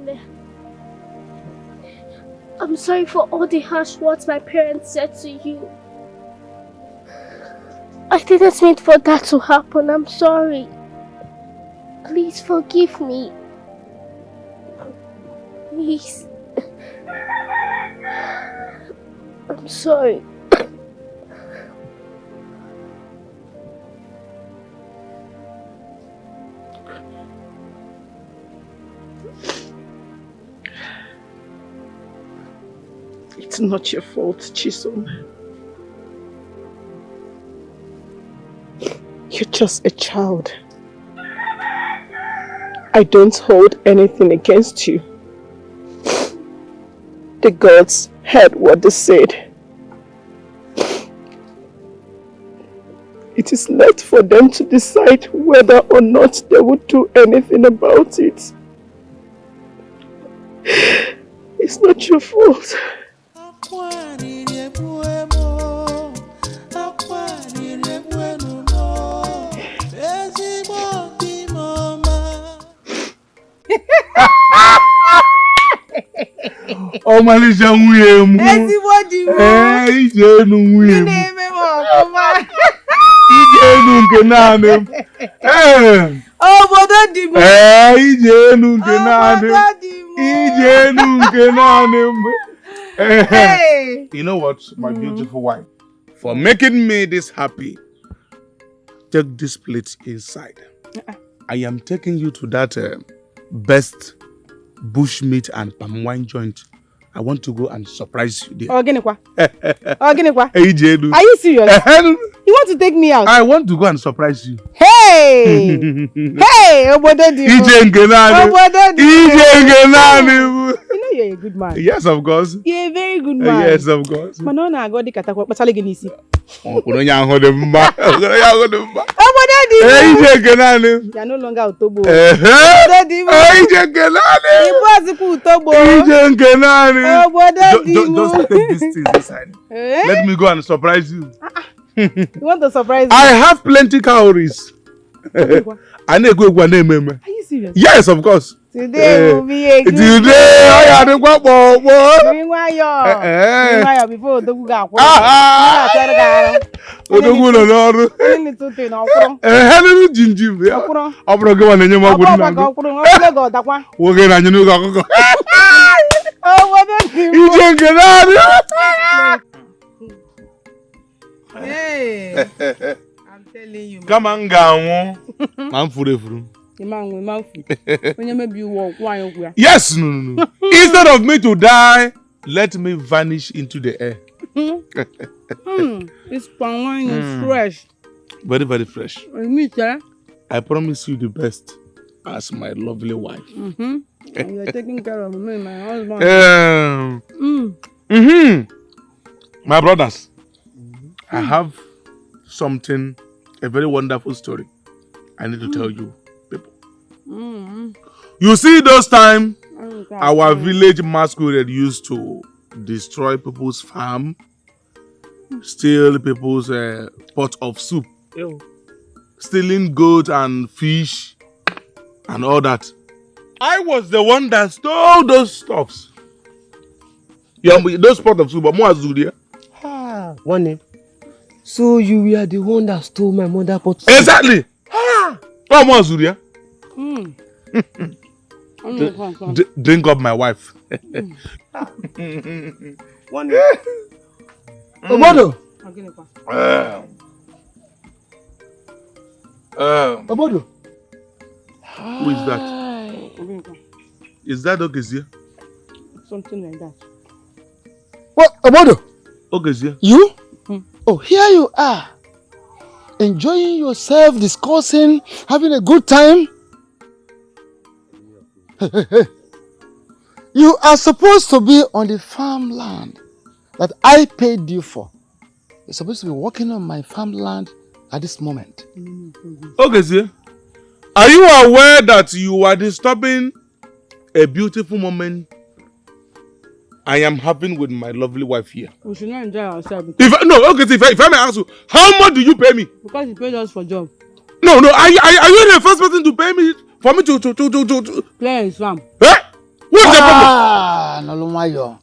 Pele. I'm sorry for all the harsh words my parents said to you. I didn't mean for that to happen. I'm sorry. Please forgive me. Please. I'm sorry. It's not your fault, Chisom. You're just a child. I don't hold anything against you. The gods heard what they said. It is left for them to decide whether or not they would do anything about it. It's not your fault. Oh, Malaysia, Ijenu You know what, my beautiful wife? For making me this happy, take this plate inside. I am taking you to that best bushmeat and palm wine joint. I want to go and surprise you there. Ijenu. Are you serious? You want to take me out? I want to go and surprise you. Hey! Hey! Ijenu. You know you're a good man. Yes, of course. You're a very good man. Yes, of course. Manona go di katakwa pasale genisi. Oh, you are no longer Otobo. Just take this thing inside. Let me go and surprise you. You want to surprise me? I have plenty calories. Are you serious? Yes, of course. Today will be a good day. Before Otobo go. Hey, I'm telling you. Come on, go. I'm full. Yes, no. Instead of me to die, let me vanish into the air. This palm wine is fresh. Very, very fresh. Sir? I promise you the best as my lovely wife. And you're taking care of me, my husband. My brothers, I have something, a very wonderful story I need to tell you people. You see those times our village masquerade used to destroy people's farm, steal people's pot of soup, stealing goat and fish and all that. I was the one that stole those stuffs. Those pot of soup, but more Azuria. One name. So you were the one that stole my mother pot soup? Exactly. Oh, more Azuria. Drink up my wife. One name. Obodo. Obodo. Who is that? Is that Ogezie? Something like that. What, Obodo? Ogezie. You? Oh, here you are. Enjoying yourself, discussing, having a good time. You are supposed to be on the farmland that I paid you for. You're supposed to be working on my farmland at this moment. Ogezie, are you aware that you are disturbing a beautiful moment I am having with my lovely wife here? We should not enjoy ourselves. If I may ask you, how much do you pay me? Because you paid us for job. No, are you the first person to pay me for me to Play his farm. Eh? Who What's the problem? Nolumayo.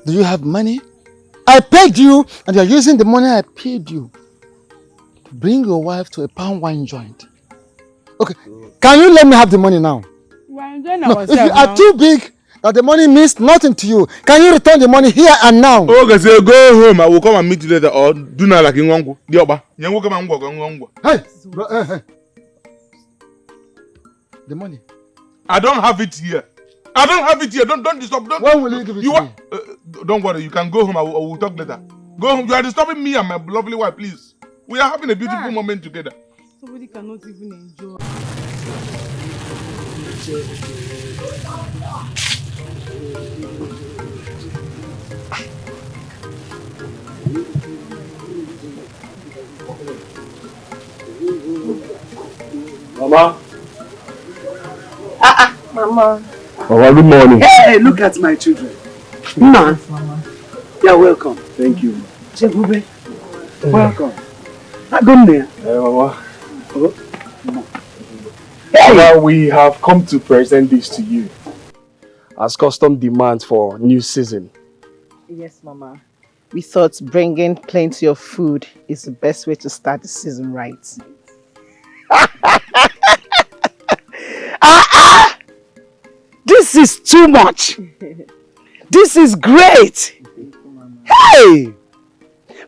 Do you have money? I paid you, and you're using the money I paid you to bring your wife to a palm wine joint. Okay, can you let me have the money now? No, if you are too big, that the money means nothing to you, can you return the money here and now? Okay, so go home. I will come and meet you later, or do not like in Wangu. Dioba. Yangu come and go. Hey, hey. The money. I don't have it here. Don't disturb. When will you give it to me? Don't worry. You can go home. I will talk later. Go home. You are disturbing me and my lovely wife, please. We are having a beautiful moment together. Somebody cannot even enjoy. Mama. Mama. Mama, good morning. Hey, look at my children. Mama. You're welcome. Thank you. Chebube. Welcome. Agumne. Hey, Mama. Hey. Mama, we have come to present this to you as custom demand for new season. Yes, Mama. We thought bringing plenty of food is the best way to start the season right. This is too much. This is great. Hey!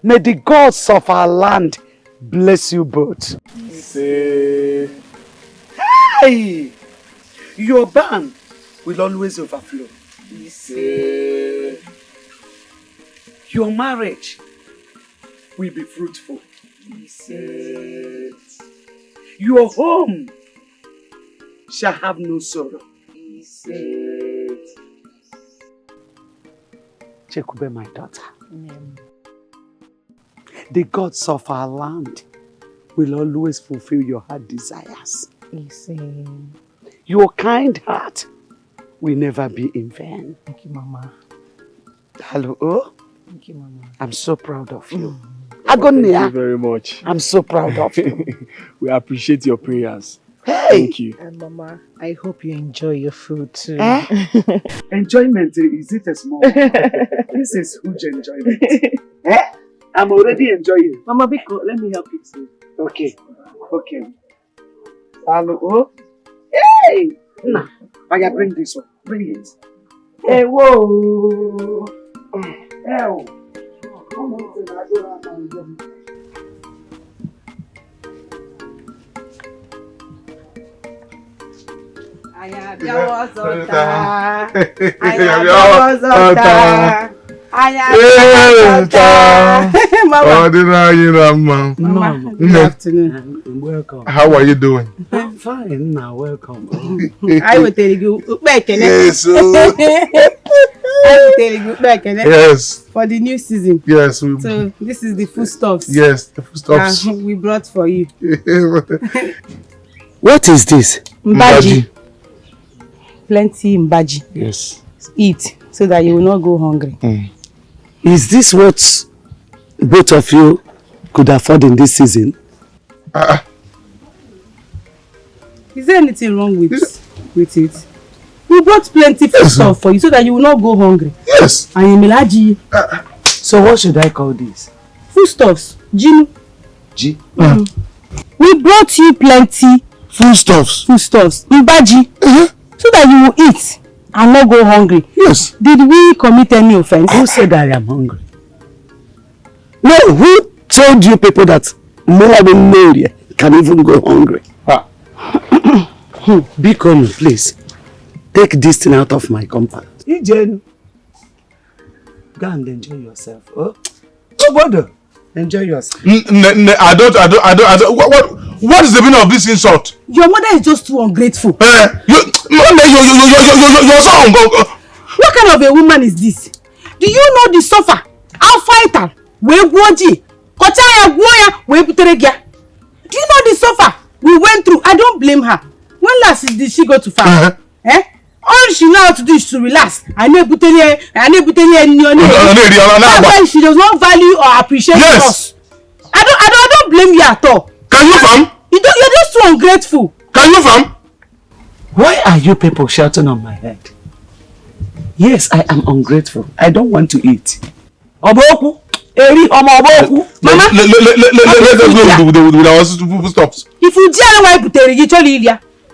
May the gods of our land bless you both. Say, Hey! Your barn will always overflow. say, Your marriage will be fruitful. say, Your home shall have no sorrow. say. Chekube, my daughter. The gods of our land will always fulfill your heart desires. Your kind heart will never be in vain. Thank you, Mama. Hello. Thank you, Mama. I'm so proud of you. Thank you Agonia, very much. I'm so proud of you. We appreciate your prayers. Hey! Thank you. And Mama, I hope you enjoy your food too. Enjoyment, is it a small? This is huge enjoyment. I'm already enjoying. Mama Biko, let me help you too. Okay. Hello. Hey! Nah, I bring this one. Bring it. Hey, whoa! Hey! Mama, good afternoon. Welcome. How are you doing? I'm fine now. Welcome. I will tell you back and Yes. I will tell you back and Yes. for the new season. Yes. So this is the foodstuffs. Yes. The foodstuffs. We brought for you. What is this? Mbaji. Plenty mbaji. Yes. Eat so that you will not go hungry. Is this what both of you could afford in this season? Is there anything wrong with it? We brought plenty food stuff for you so that you will not go hungry. Yes. And Milaji. So what should I call this? Foodstuffs. Ijenu. G? We brought you plenty Foodstuffs. Mbaji. So that you will eat and not go hungry. Yes. Did we commit any offense? Who said I am hungry? No, who told you people that Nollywood can even go hungry? Be calm, please. Take this thing out of my compound. Ijenu, go and enjoy yourself. Oh, bother. Enjoy yourself. I don't. What is the meaning of this insult? Your mother is just too ungrateful. You're so What kind of a woman is this? Do you know the suffer? I'll fight her. Do you know the suffer we went through? I don't blame her. When last did she go to farm? All she know how to do is to relax. That's why she does not value or appreciate us. I don't blame you at all. Can you farm? You're just too ungrateful. Can you farm? Why are you people shouting on my head? Yes, I am ungrateful. I don't want to eat. Oboku! Eri, Oboku! Mama! Let's go with our stops. If you dare why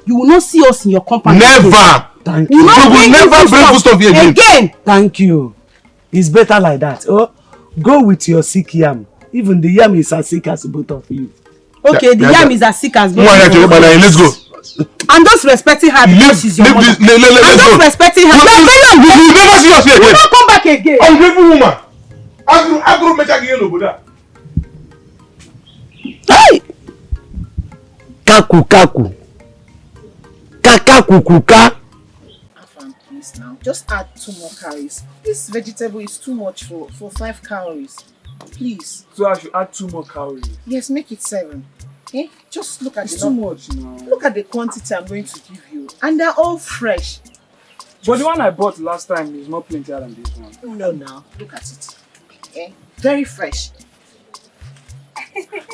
you will not see us in your company. Never! Thank you. You will never bring food stuff here again. Thank you. It's better like that. Oh, go with your sick yam. Even the yam is as sick as both of you. Okay, the yam is as sick as both of you. Let's go. I'm just respecting her because she's your mother. I'm just respecting her. You will never see us here again. You will not come back again. Ungrateful woman. I grew make again over there. Hey! Kaku. Kaka. Afam, please now. Just add 2 more calories. This vegetable is too much for 5 calories. Please. So I should add 2 more calories? Yes, make it 7. Okay? Just look at it's too much now. Look at the quantity I'm going to give you. And they're all fresh. But the one I bought last time is more plenty than this one. No, now. Look at it. Okay? Very fresh.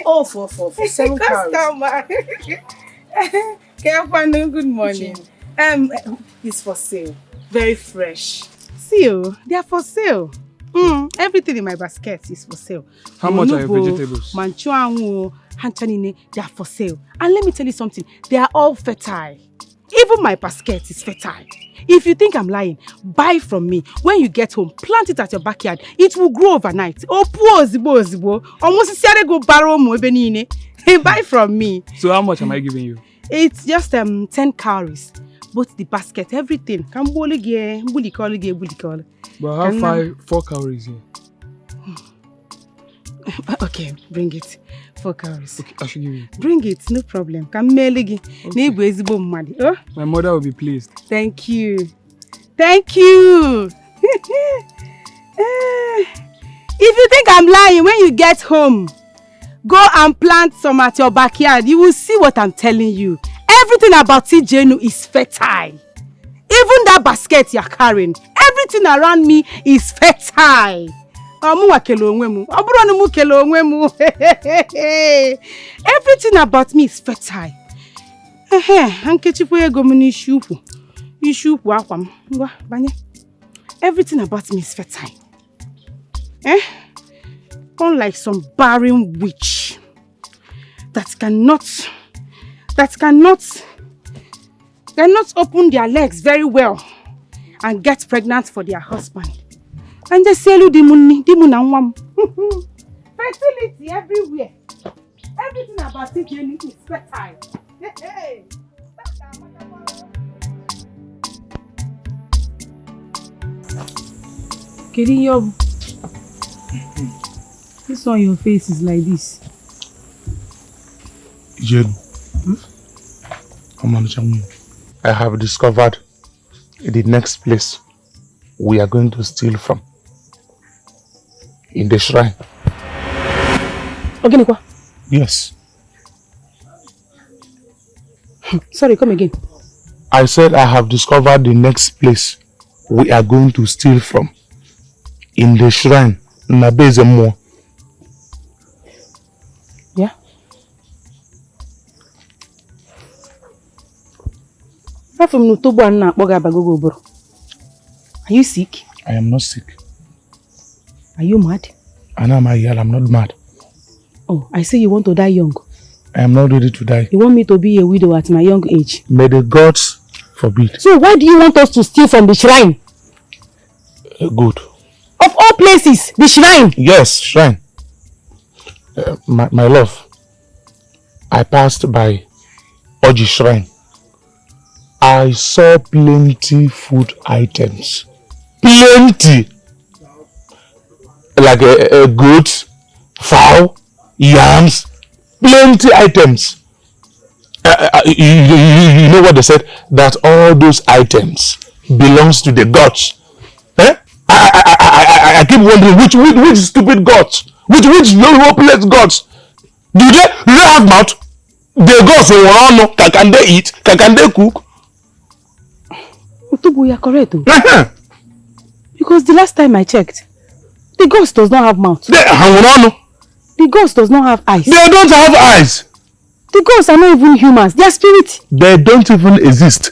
All for 7 calories. Good morning. It's for sale. Very fresh. See you. They are for sale. Everything in my basket is for sale. How much are your vegetables? Manchuangu, hanchanine, they are for sale. And let me tell you something, they are all fertile. Even my basket is fertile. If you think I'm lying, buy from me. When you get home, plant it at your backyard. It will grow overnight. Oh, poor zibo. Almost go borrow mo benine. Buy from me. So how much am I giving you? It's just 10 calories. Both the basket, everything. But I have 4 calories here. Okay, bring it. 4 calories. Okay, I should give you. Bring it, no problem. Okay. My mother will be pleased. Thank you. Thank you. If you think I'm lying, when you get home, go and plant some at your backyard. You will see what I'm telling you. Everything about Ijenu is fertile. Even that basket you're carrying, everything around me is fertile. Everything about me is fertile. Everything about me is fertile. Unlike some barren witch that cannot open their legs very well and get pregnant for their husband. And they say fertility everywhere. Everything about it is fertile. Hey. Kidding, this on your face is like this. Ijenu. I have discovered the next place we are going to steal from. In the shrine. Okay, yes. Sorry, come again. I said I have discovered the next place we are going to steal from. In the shrine. Nabezemo. Yeah. Are you sick? I am not sick. Are you mad? I'm not mad. Oh, I say you want to die young. I am not ready to die. You want me to be a widow at my young age? May the gods forbid. So why do you want us to steal from the shrine? Good. Of all places, the shrine? Yes, shrine. My love, I passed by Oji shrine. I saw plenty food items. Plenty. Like a goat, fowl, yams, plenty items. You know what they said? That all those items belongs to the gods. Eh? I keep wondering which stupid gods, which hopeless gods. Do they have mouth? The gods will know. Can they eat? Can they cook? Utubu, you are correct. Because the last time I checked, the ghost does not have mouth. The ghost does not have eyes. They don't have eyes. The ghosts are not even humans. They are spirits. They don't even exist.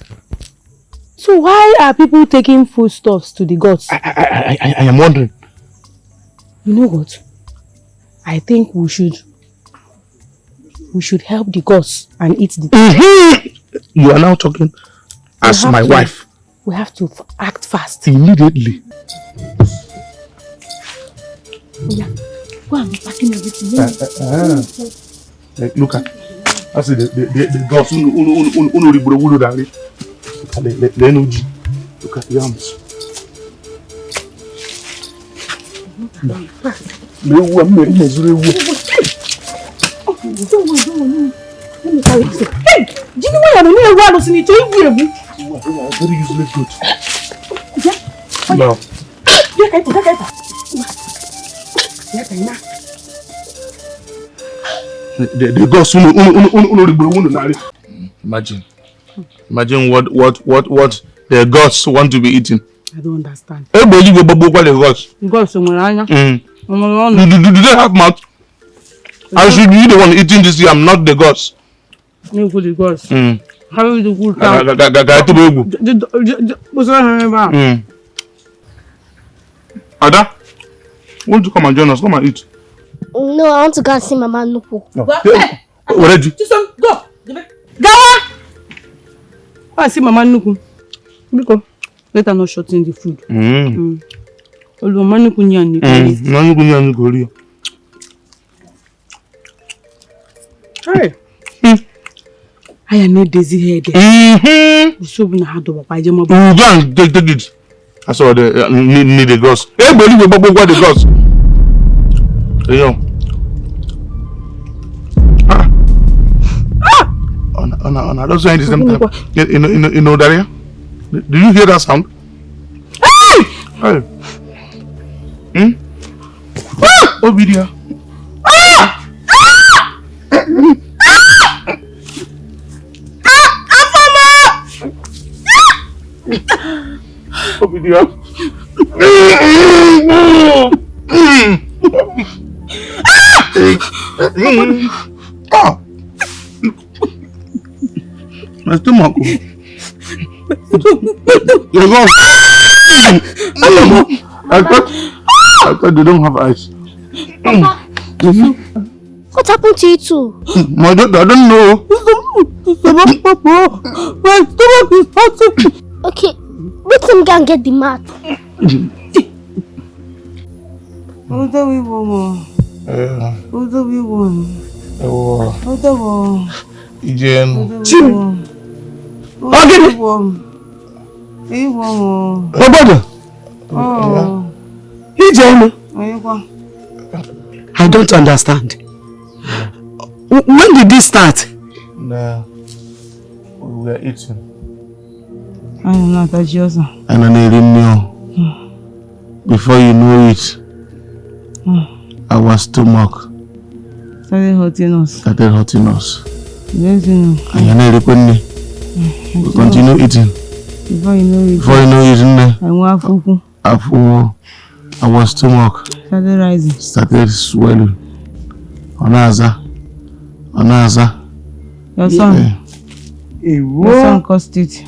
So why are people taking foodstuffs to the gods? I am wondering. You know what? I think we should help the gods and eat the You are now talking as my wife. We have to act fast. Immediately. Yeah. Go and be packing everything. Look at. I see the gods. Look at the arms. Hey! Do you know why I'm here? Why doesn't it Very useless good. No. The gods Imagine what the gods want to be eating. I don't understand. The gods. Gods Do they have mouth? I should be the one eating this year. I'm not the gods. No good gods. How do you do Ada, want to come and join us? Come and eat. No, I want to go and see Mama Nuku. No. Where did you? Just go. Gawa! Go and see Mama Nuku. Because let her not shorten the food. Although Mama Nuku nyani. Mama Nuku nyani gori. Hey. I am not dizzy head. So we have to go and take it. I saw the need the gods. Everybody will go the gods. You know. On I don't say this time. You know Daria? Do you hear that sound? Hey! Oh video. Oh video. My stomach. I thought they don't have eyes. What happened to you two? My daughter, I don't know. my stomach is hurting. Okay, let him go and get the mat. What do we want? What do we want? What do we want? Ijenu. Ijenu. I don't understand. When did this start? Nah, we were eating. I am not a Josa. And I didn't know. Before you know it, our stomach started hurting us. Yes, you know. And we continue eating. Before you know it, I want fufu. Our stomach started rising. Started swelling. Onaza. Your son. Your son caused it.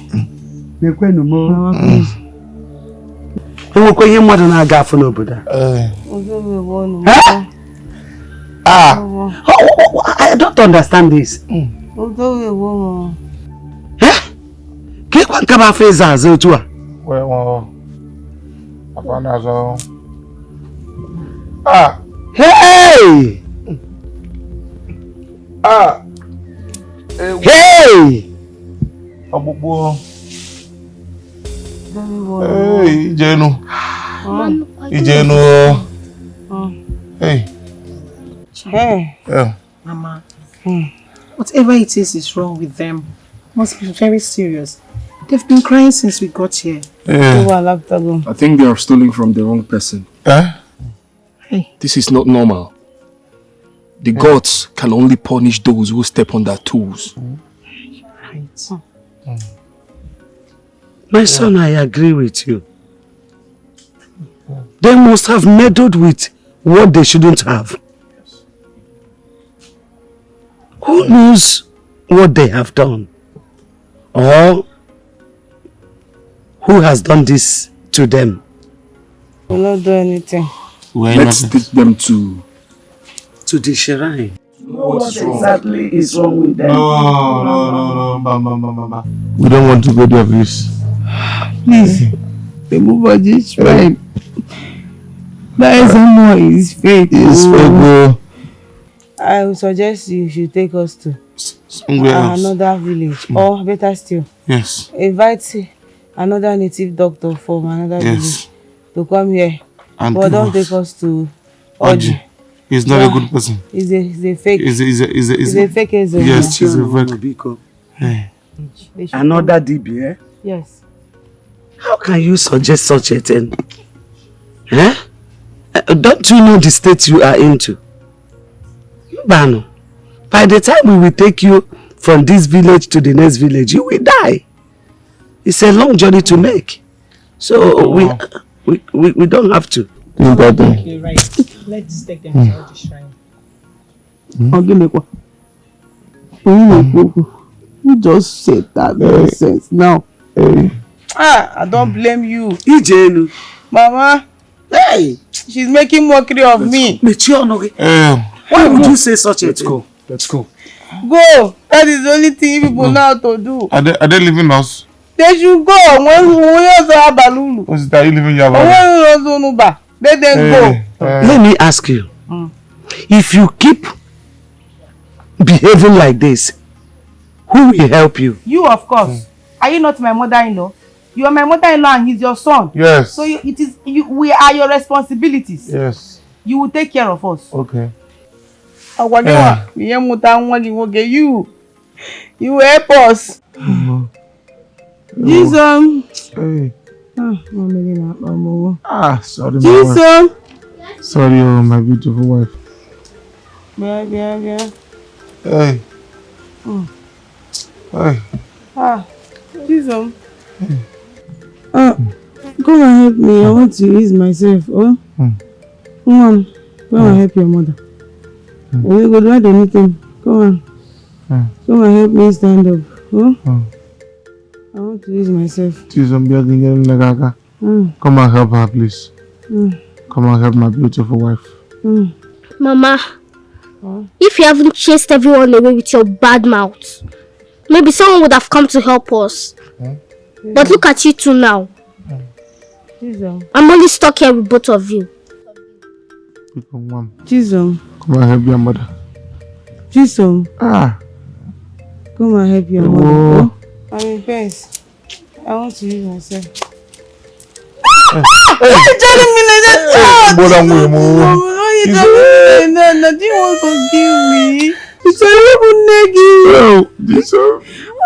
I don't understand this. Hey! Hey! Hey, Ijenu. Hey. Yeah. Mama, whatever it is wrong with them. Must be very serious. They've been crying since we got here. Yeah. I think they are stealing from the wrong person. Hey. This is not normal. The gods can only punish those who step on their toes. Right. My son, I agree with you. They must have meddled with what they shouldn't have. Who knows what they have done? Or Who has done this to them? We will not do anything. Let's take them to the shrine. What exactly is wrong with them? No. We don't want to go there, please. Please, remove all this shrine. That is more his fate. It's fake. I would suggest you should take us to Somewhere else. another village, or better still, Yes. invite another native doctor from another village to come here. And But don't take us to Oji. He's not a good person. He's a fake. He's a fake agent. Yes, he's a fake. Hey. Another DB, eh? Yes. How can you suggest such a thing? Eh? Don't you know the state you are into? Bano, by the time we will take you from this village to the next village, you will die. It's a long journey to make. So we don't have to. Okay, right. Let's take them to the shrine. You just said that nonsense now. I don't blame you. Ijenu. Mama, Hey! she's making mockery of me. Why would you say such a thing? Let's go. Go. That is the only thing people know how to do. Are they leaving us? They should go. When we also have balloon. Or is that you leaving your Let them go. Let me ask you. If you keep behaving like this, who will help you? You, of course. Are you not my mother-in-law? You are my mother-in-law and he's your son. Yes. So we are your responsibilities. Yes. You will take care of us. Okay. You help us. Jesus. Hey. Sorry, my Jesus. wife. Sorry, my beautiful wife. Yeah. Hey. Hey. Jesus. Come and help me. I want to ease myself. Oh? Come on. Go and help your mother. You go do anything. Come on. Come and help me stand up. Oh? I want to ease myself. Come and help her, please. Come and help my beautiful wife. Mama, if you haven't chased everyone away with your bad mouth, maybe someone would have come to help us. But look at you two now. I'm only stuck here with both of you. Jesus. Come and help your mother. Jesus. Come and help your mother. Oh? I'm in pains. I want to use myself. Why are you telling me like that? Why are you telling me like that? Do you want to kill me? It's a little negative.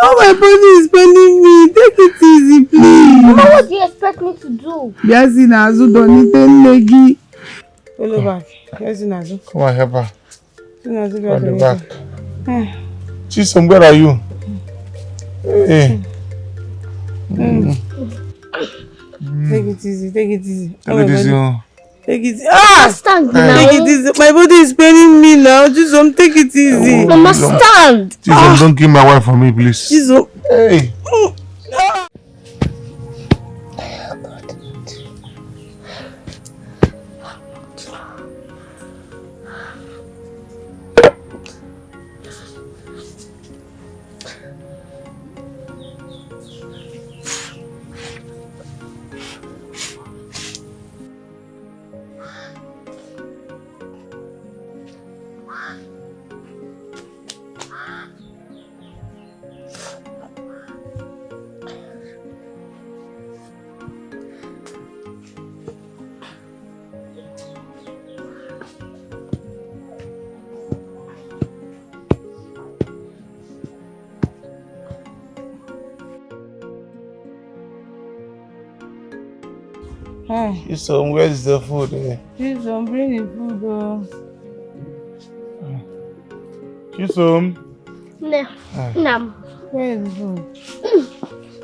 Oh, my body is paining me. Take it easy, please. Mama, what do you expect me to do? Yazi Nazu, don't need legi. Follow back. Yazi Nazu. Come and help her. Nazu, On the back. Chisom, where are you? Hey. Take it easy. Take it easy. Take it easy. Stand now. Take it easy. My body is paining me now. Chisom, take it easy. Mama, stand. Chisom, don't kill my wife for me, please. Chisom. Hey. Chisom, where is the food? Chisom, bring the food. Chisom. No. Where is the food?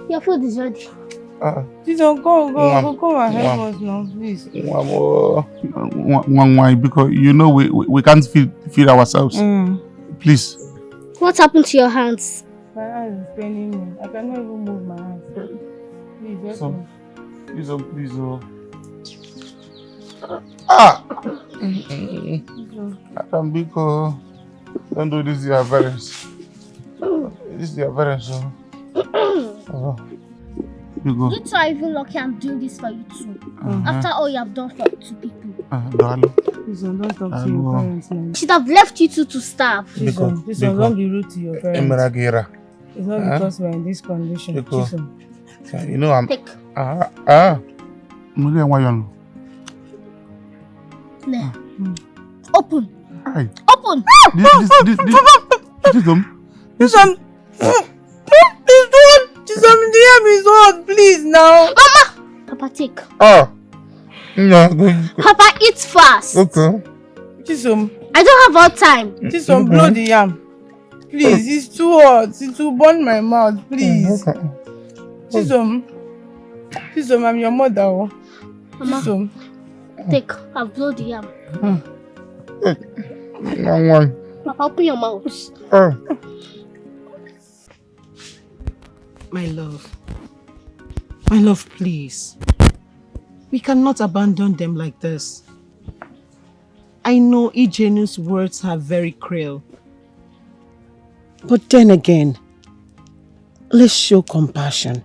Your food is ready. Chisom, come and help us now, please. Because you know we can't feed ourselves. Please. What happened to your hands? My hands is paining me. I cannot even move my hands. Please, Ah! Atambiko, don't do this to your parents. This is your parents. You two are even lucky I'm doing this for you too. After all you have done for 2 people. Please don't talk to your parents now. Should have left you two to starve. Please don't be rude to your parents. It's not because we're in this condition. You know I'm... Take. Open. Hi. Open. This one. Please now. Mama! Papa, take. No. Papa, eat fast. Okay. Chisom. I don't have all time. Chisom, blow the yam. Please, it's too hot. It will burn my mouth. Please. Chisom, I'm your mother. Mama, Chisom. take. I've blown the yam. Papa, open your mouth. My love, please. We cannot abandon them like this. I know Ijenu's words are very cruel. But then again, let's show compassion.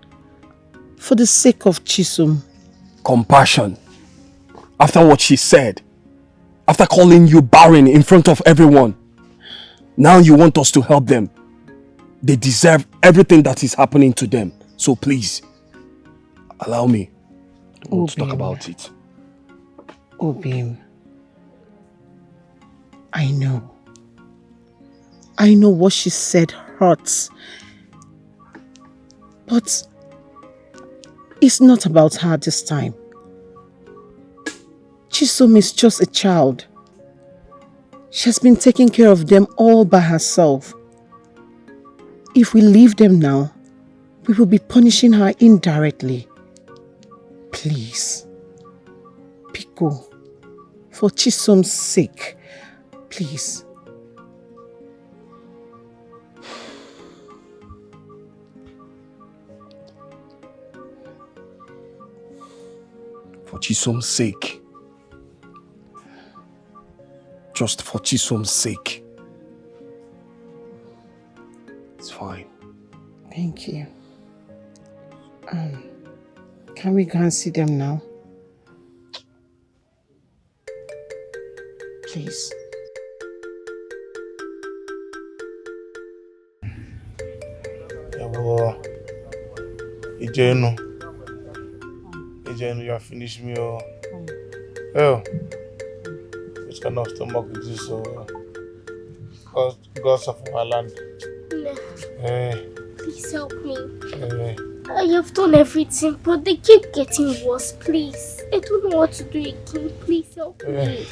For the sake of Chisom. Compassion? After what she said? After calling you barren in front of everyone? Now you want us to help them? They deserve everything that is happening to them. So please, allow me to talk about it. Obim, I know what she said hurts. But it's not about her this time. Chisom is just a child. She has been taking care of them all by herself. If we leave them now, we will be punishing her indirectly. Please, Pico, for Chisom's sake, please. For Chisom's sake. Just for Chisom's sake. It's fine. Thank you. Can we go and see them now? Please. Ijenu, you have finished me. Which kind of stomach is this? God suffer my land. Please help me. I have done everything, but they keep getting worse. Please, I don't know what to do again. Please help me.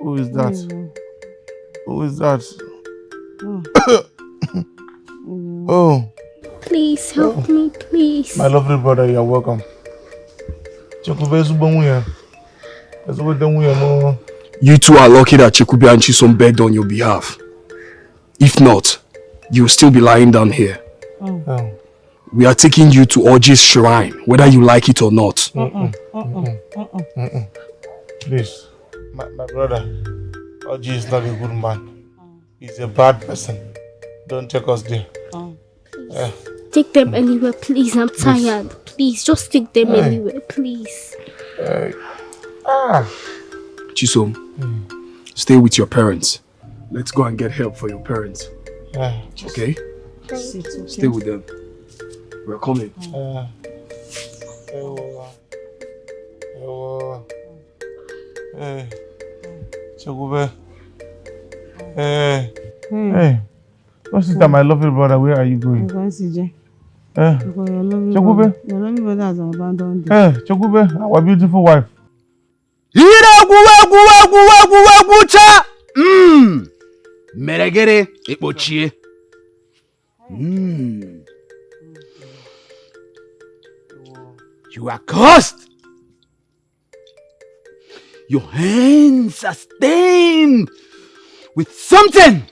Who is that? Who is that? Oh. Please help me, please. My lovely brother, you're welcome. You two are lucky that Chikube and Chisom begged on your behalf. If not, you'll still be lying down here. We are taking you to Oji's shrine, whether you like it or not. Please, my brother, Oji is not a good man. He's a bad person. Don't take us there. Take them anywhere, please. I'm tired. Please, just take them anywhere, please. Chisom, stay with your parents. Let's go and get help for your parents. Okay? Stay with them. We're coming. Chekube. Hey. What's this, my lovely brother? Where are you going? I'm going to CJ. Chekube. Your lovely brother has abandoned you. Chekube, our beautiful wife. Meregere ekpochie. You are cursed. Your hands are stained with something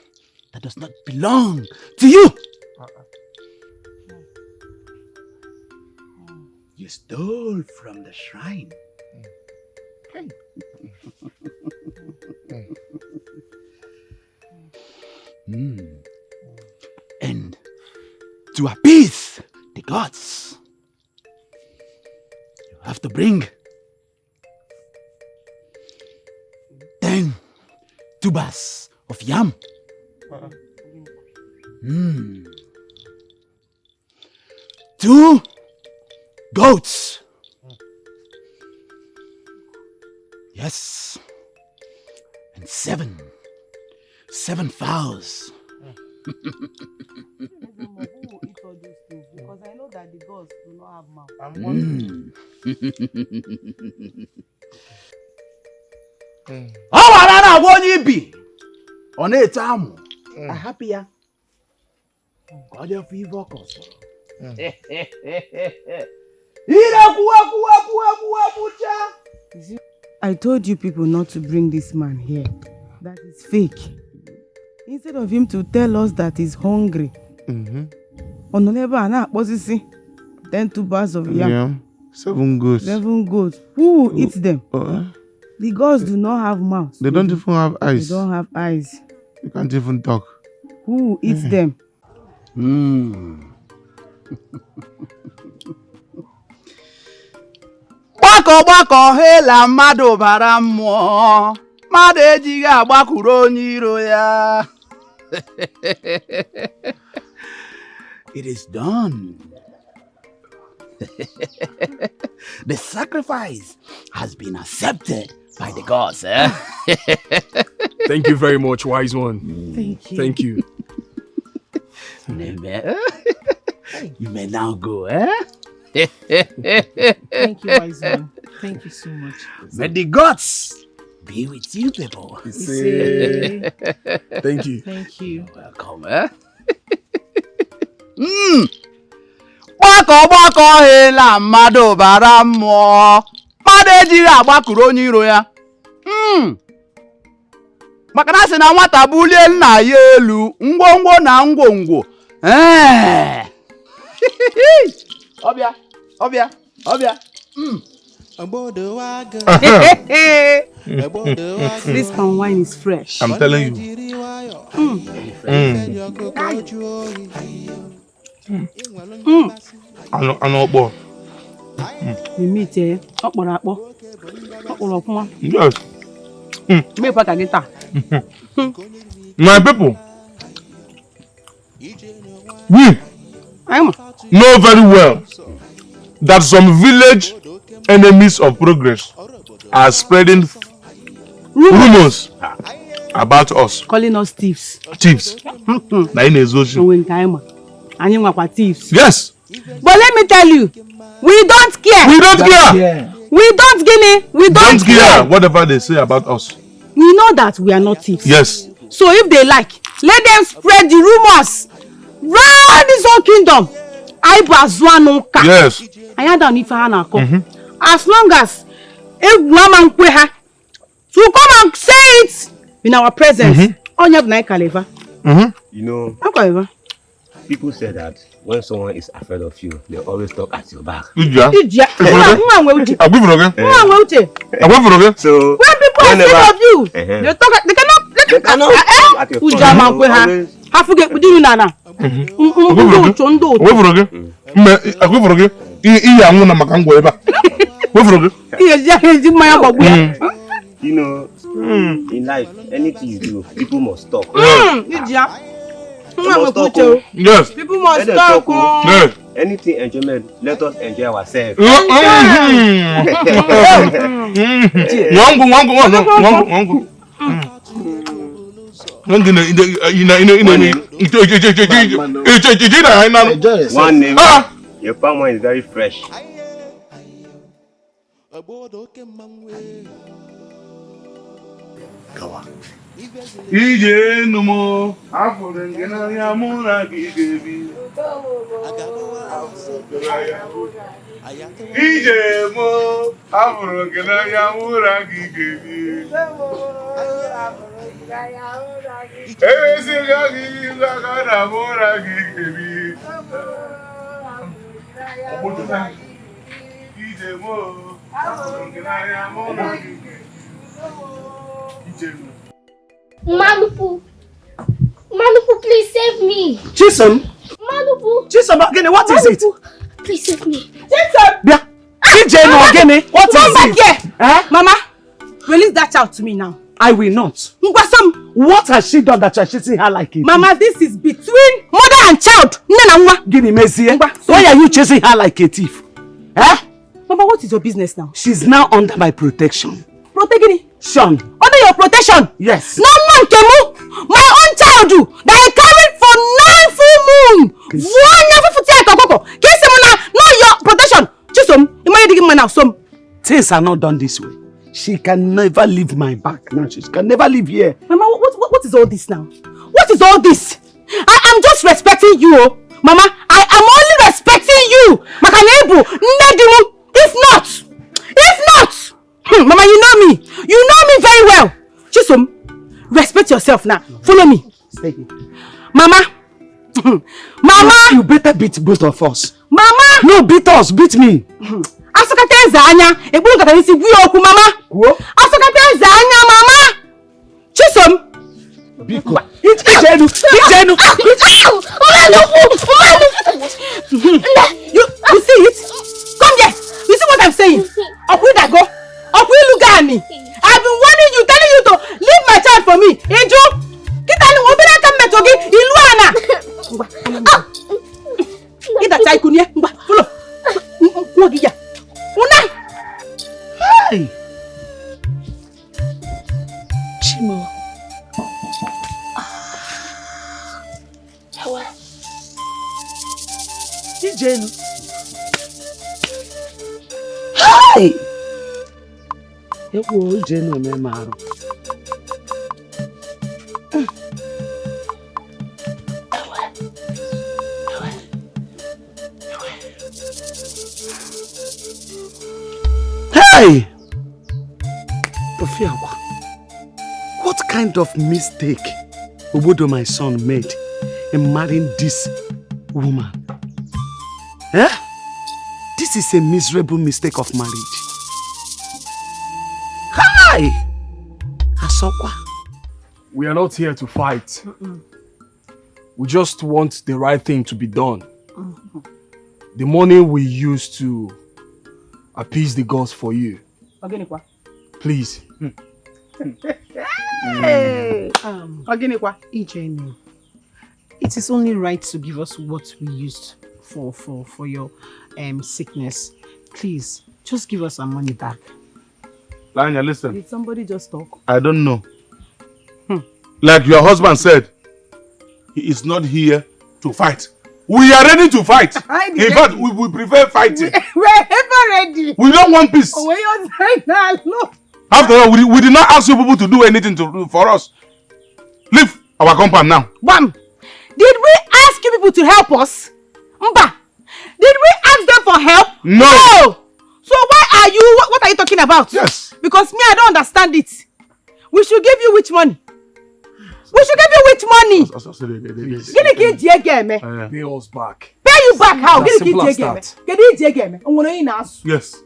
that does not belong to you. you stole from the shrine. And to appease the gods, you have to bring 10 tubers of yam. 2 goats. Yes. And 7 fowls. Because I know that the gods do not have mouth. Oh, I want you be on a time. I happy ya. God your fever cause. I told you people not to bring this man here. That is fake. Instead of him to tell us that he's hungry. Ononeba 10 tubers of yam. 7 goats. 7 goats. Who will eat them? The gods do not have mouths. They don't even have eyes. They don't have eyes. You can't even talk. Who will eat them? Gbakọ hela mmadụ bara mmụọ. Mmadụ ejighị agbakwuru onye iro ya. It is done. The sacrifice has been accepted by the gods. Thank you very much, wise one. Thank you. Thank you. You may now go, Thank you, wise man. Thank you so much. May the gods be with you, people. Thank you. Thank you. Welcome, Gbakọ hela mmadụ bara mmụọ. Mmadụ ejighị agbakwuru onye iro ya. Maka na sị na nwata bulie nna ya elu, ngwongwo na ngwongwo. Ọbịa. This palm wine is fresh. I'm telling you. I know, boy. The meat, okporo akpọ. Okporo ọfụma. Yes. Mekwa ka gị taa. My people, we know very well that some village enemies of progress are spreading rumors about us. Calling us thieves. Thieves. Na in Ezoshi. Anyị nwakwa thieves. Yes. But let me tell you, we don't care. We don't care. We don't care. Whatever they say about us. We know that we are not thieves. Yes. So if they like, let them spread the rumors round this whole kingdom. Yes. As long as to come and say it in our presence. You know, people say that when someone is afraid of you, they always talk at your back. So when people are afraid of you, they talk. They cannot at your You know, in life, anything you do, people must talk. Yes. People must talk. Yes. Anything enjoyment, let us enjoy ourselves. One name, your palm wine is very fresh. Ijenu mo afuru ngena ya mura gigebi. Ijemo afuru ngena ya mura gigebi. Esi gagi gana mura gigebi. Malupu. Malupu, please save me. Chisom? Malupu. Chisom, again, what is it? Please save me. Chisom! Yeah. Ijenu again, what is Come back it? here. Eh? Mama, release that child to me now. I will not. Ngwasam. What has she done that you're treating her like it? Mama, this is between mother and child. Gini Mezie, why are you chasing her like a thief? Eh? Mama, what is your business now? She's now under my protection. Protection? Sean. Under your protection? Yes. No man, Kemu. My own child that I carried for 9 full moon. One year for Tiakoko. Kiss him now. No, your protection. Chisom, you might give me now some. Things are not done this way. She can never leave my back. No, she can never leave here. Mama, what is all this now? What is all this? I'm just respecting you. Mama, I am only respecting you. Makanebu, Nedimu. If not. Mama, you know me. You know me very well. Chisom, respect yourself now. Follow me. Stay here. Mama. Mama. You better beat both of us. Mama. No, beat us. Beat me. Asokata anya. Ebulu kata nisi gwi oku mama. Asokata anya mama. Chisom. Biko. Ijenu. You see it? Come here. You see what I'm saying? Up go. Look at me. I've been warning you, telling you to leave my child for me. Ejo. Kita ni wobina kame togi iluana. Ida chai kunye. Follow. Ngogija. Una. Hey. Chimo. Ijenu. Hey. Ewo Ijenu me maru. Hey! Ofiawa, what kind of mistake Obodo, my son, made in marrying this woman? Eh? This is a miserable mistake of marriage. Hi! Asokwa. We are not here to fight. We just want the right thing to be done. The money we use to appease the gods for you. Please. Ijenu, it is only right to give us what we used for your sickness. Please, just give us our money back. Lanya, listen. Did somebody just talk? I don't know. Like your husband said, he is not here to fight. We are ready to fight. In fact, we prefer fighting. We're ever ready. We don't want peace. After all, we did not ask you people to do anything for us. Leave our compound now. Bam! Did we ask you people to help us? Mba! Did we ask them for help? No! So why are you, what are you talking about? Yes. Because me, I don't understand it. We should give you which money? We should give you which money? Pay us back. Pay you back how? As simple as that. Yes.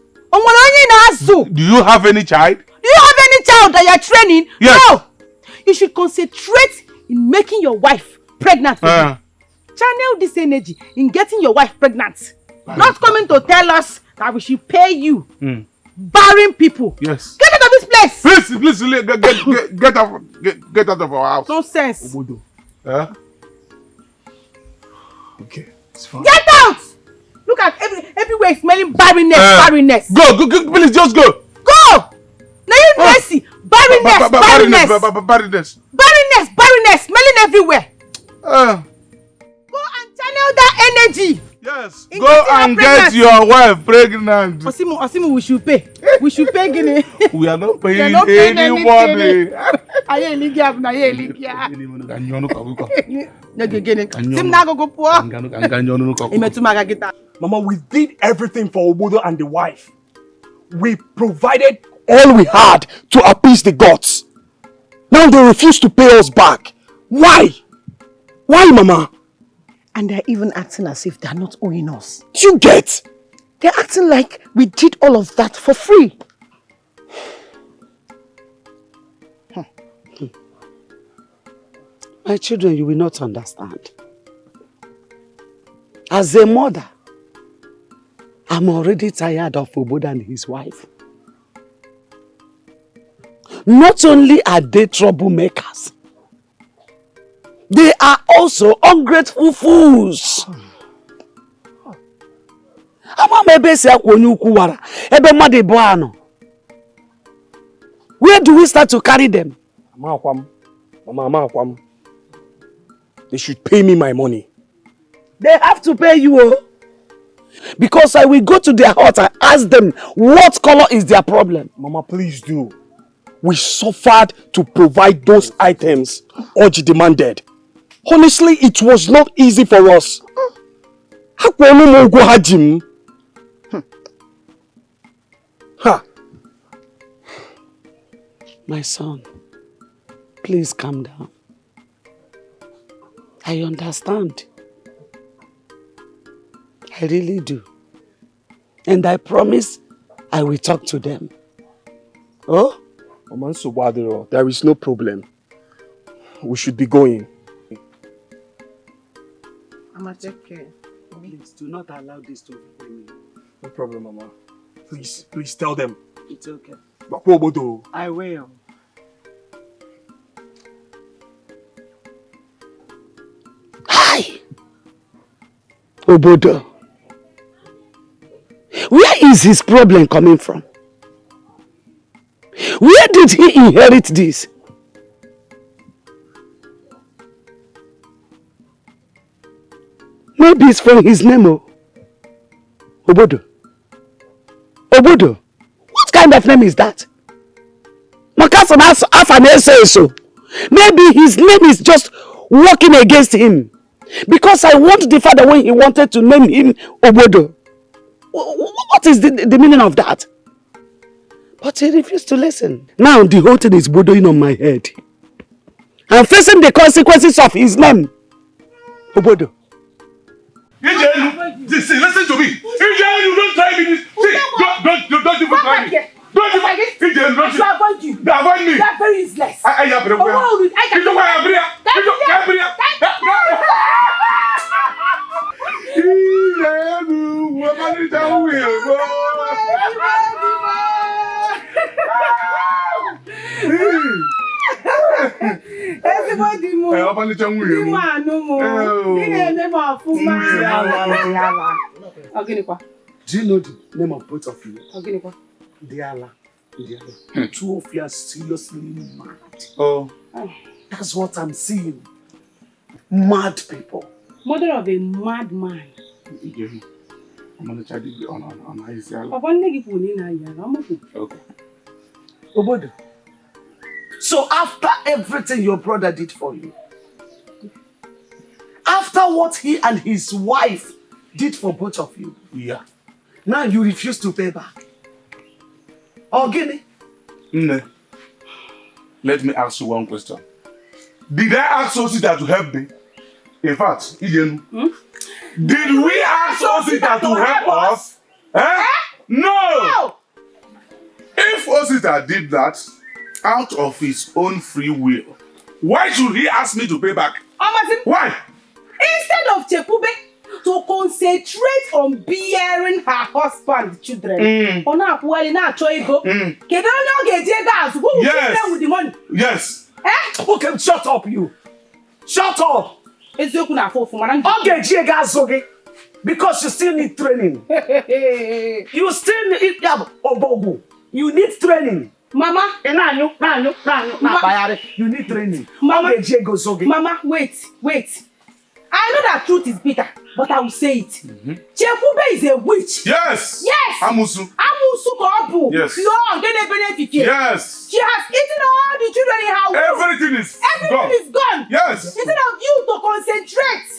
Do you have any child? Do you have any child that you're training? Yes. No! You should concentrate in making your wife pregnant. Channel this energy in getting your wife pregnant. Not coming to tell us that we should pay you. Barren people. Yes. Get out of this place. Please, get out of our house. Nonsense. Obodo. Okay, it's fine. Get out! Look at everywhere smelling barrenness. Go, please, just go. Go! Now you messy. Barrenness. Smelling everywhere. Go and channel that energy. Yes. Go and get your wife pregnant. Osimu, we should pay. Guinea. We are not paying anybody. Mama, we did everything for Obodo and the wife. We provided all we had to appease the gods. Now they refuse to pay us back. Why? Why, Mama? And they're even acting as if they're not owing us. You get? They're acting like we did all of that for free. My children, you will not understand. As a mother, I'm already tired of Obodo and his wife. Not only are they troublemakers, they are also ungrateful fools. Where do we start to carry them? Mama, they should pay me my money. They have to pay you. Because I will go to their hut and ask them what color is their problem. Mama, please do. We suffered to provide those items Oji demanded. Honestly, it was not easy for us. My son, please calm down. I understand. I really do. And I promise I will talk to them. Oh? There is no problem. We should be going. I'ma take care. Please do not allow this to happen me. No problem, Mama. Please tell them. It's okay. Obodo. I will. Hi! Obodo. Where is his problem coming from? Where did he inherit this? Maybe it's from his name. Obodo. Obodo. What kind of name is that? Maybe his name is just working against him. Because I want the father when he wanted to name him Obodo. What is the meaning of that? But he refused to listen. Now the whole thing is bodoing on my head. I'm facing the consequences of his name. Obodo. Ijenu, listen to me. Ijenu, don't try me this. See, don't even try me. Don't even. Ijenu, don't you. Avoid you. Avoid me. You are very useless. I am very well. Everybody move. Do you know the name of both of you? Diala. Two of you are seriously mad. Oh. That's what I'm seeing. Mad people. Mother of a mad man. I'm gonna try to be on his yard. Okay. Obodo. So after everything your brother did for you, after what he and his wife did for both of you, yeah. Now you refuse to pay back. Ogini? No. Let me ask you one question. Did I ask Osita to help me? In fact, Ijenu, did we ask Osita to help us? No! If Osita did that out of his own free will, why should he ask me to pay back? Why? Instead of Chekube to concentrate on bearing her husband's children, Yes. With the money? Yes. Okay, shut up, you. Shut up. Because you still need training. You still need Obogu. You need training. Mama. You need training. Mama, wait. I know that truth is bitter, but I will say it. Chekube is a witch. Yes. Yes. Amusu. Kopu. Yes. Yes. She has eaten all the children in her womb. Everything is gone. Yes. Instead of you to concentrate.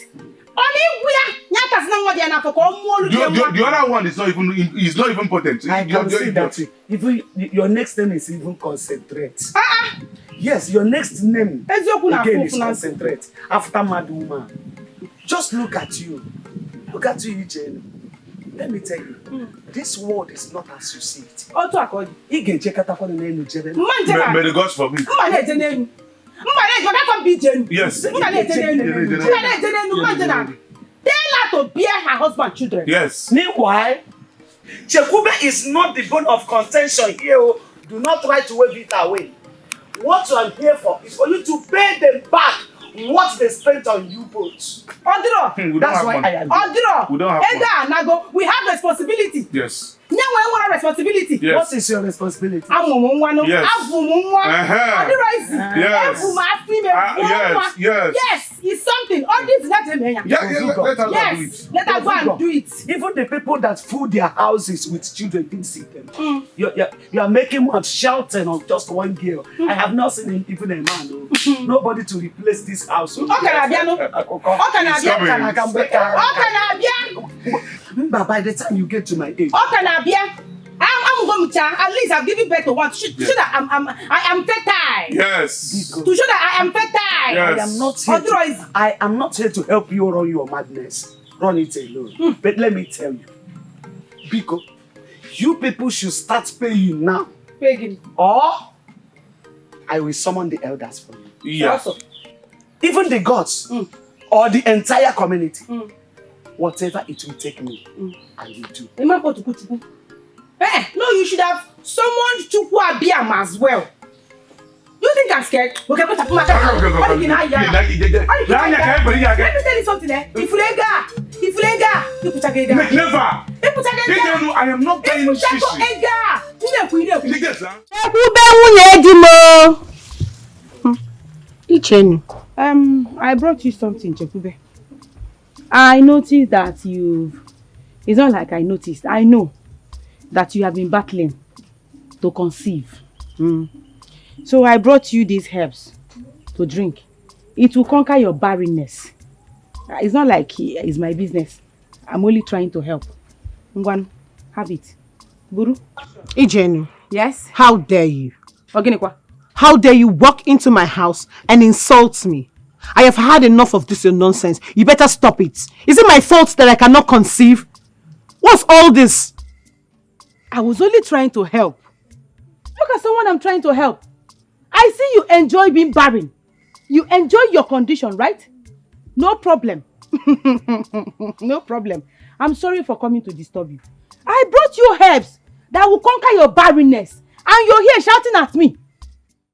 The other one is not even potent. I can see that. Even your next name is even concentrate. Yes, your next name again is concentrate. After mad woman. Just look at you. Look at you, Ijenu. Let me tell you, this world is not as you see it. Otu akodi. May the gods forbid. Yes. Tell her to bear her husband children. Yes. Meanwhile, Chekube is not the bone of contention here. Do not try to wave it away. What you are here for is for you to pay them back what they spent on you both. Odiro. That's why I am. Odiro. We don't have Ega, Nago, we have responsibility. Yes. Now we want responsibility. Yes. What is your responsibility? Yes. Yes. Yes, it's something. All this let him hear. Let us do it. Let us go and do it. Even the people that fool their houses with children didn't see them. You are making one shouting of just one girl. I have not seen even a man. Nobody to replace this house. By the time you get to my age. I'm going to at least I've given birth to one. To show that I am fertile. Yes. To show that I am fertile. Yes. I am not here to help you run your madness. Run it alone. But let me tell you, Biko, you people should start paying now. Begging. Or I will summon the elders for you. Yeah. Even the gods or the entire community. Whatever it will take me, I will do. No, you should have summoned Chukwuabiam as well. You think I'm scared? Okay, let me tell you something. If Never. I am not paying shishi. Ijenu, I brought you something, Chekube. I noticed that it's not like I noticed. I know that you have been battling to conceive. So I brought you these herbs to drink. It will conquer your barrenness. It's not like it's my business. I'm only trying to help. Ngwan, have it. Buru? Ijenu. Yes? How dare you? Oginekwa? How dare you walk into my house and insult me? I have had enough of this nonsense. You better stop it. Is it my fault that I cannot conceive? What's all this? I was only trying to help. Look at someone I'm trying to help. I see you enjoy being barren. You enjoy your condition, right? No problem. No problem. I'm sorry for coming to disturb you. I brought you herbs that will conquer your barrenness. And you're here shouting at me.